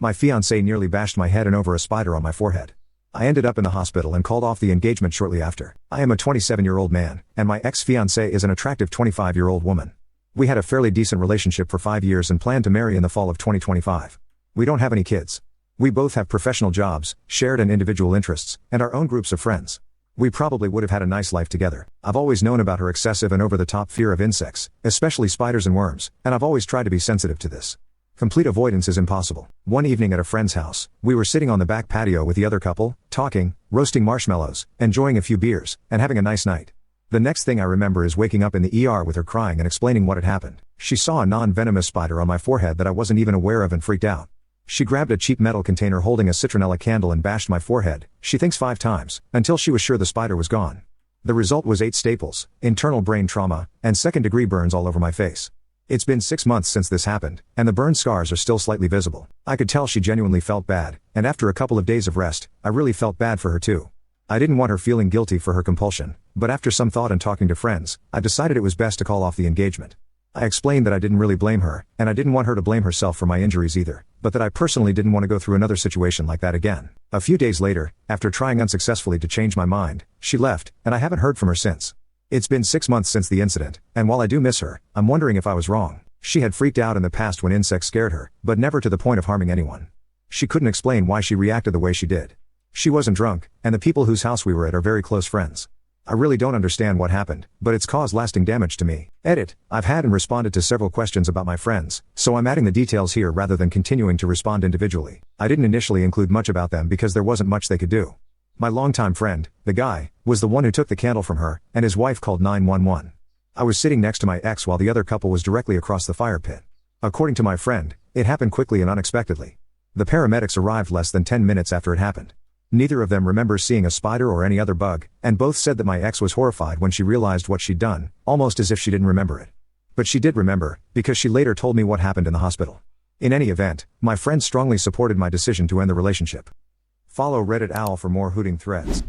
My fiancé nearly bashed my head in over a spider on my forehead. I ended up in the hospital and called off the engagement shortly after. I am a 27-year-old man, and my ex-fiancé is an attractive 25-year-old woman. We had a fairly decent relationship for 5 years and planned to marry in the fall of 2025. We don't have any kids. We both have professional jobs, shared and individual interests, and our own groups of friends. We probably would have had a nice life together. I've always known about her excessive and over-the-top fear of insects, especially spiders and worms, and I've always tried to be sensitive to this. Complete avoidance is impossible. One evening at a friend's house, we were sitting on the back patio with the other couple, talking, roasting marshmallows, enjoying a few beers, and having a nice night. The next thing I remember is waking up in the ER with her crying and explaining what had happened. She saw a non-venomous spider on my forehead that I wasn't even aware of and freaked out. She grabbed a cheap metal container holding a citronella candle and bashed my forehead, she thinks 5 times, until she was sure the spider was gone. The result was 8 staples, internal brain trauma, and second-degree burns all over my face. It's been 6 months since this happened, and the burn scars are still slightly visible. I could tell she genuinely felt bad, and after a couple of days of rest, I really felt bad for her too. I didn't want her feeling guilty for her compulsion, but after some thought and talking to friends, I decided it was best to call off the engagement. I explained that I didn't really blame her, and I didn't want her to blame herself for my injuries either, but that I personally didn't want to go through another situation like that again. A few days later, after trying unsuccessfully to change my mind, she left, and I haven't heard from her since. It's been 6 months since the incident, and while I do miss her, I'm wondering if I was wrong. She had freaked out in the past when insects scared her, but never to the point of harming anyone. She couldn't explain why she reacted the way she did. She wasn't drunk, and the people whose house we were at are very close friends. I really don't understand what happened, but it's caused lasting damage to me. Edit. I've had and responded to several questions about my friends, so I'm adding the details here rather than continuing to respond individually. I didn't initially include much about them because there wasn't much they could do. My longtime friend, the guy, was the one who took the candle from her, and his wife called 911. I was sitting next to my ex while the other couple was directly across the fire pit. According to my friend, it happened quickly and unexpectedly. The paramedics arrived less than 10 minutes after it happened. Neither of them remembers seeing a spider or any other bug, and both said that my ex was horrified when she realized what she'd done, almost as if she didn't remember it. But she did remember, because she later told me what happened in the hospital. In any event, my friend strongly supported my decision to end the relationship. Follow Reddit Owl for more hooting threads.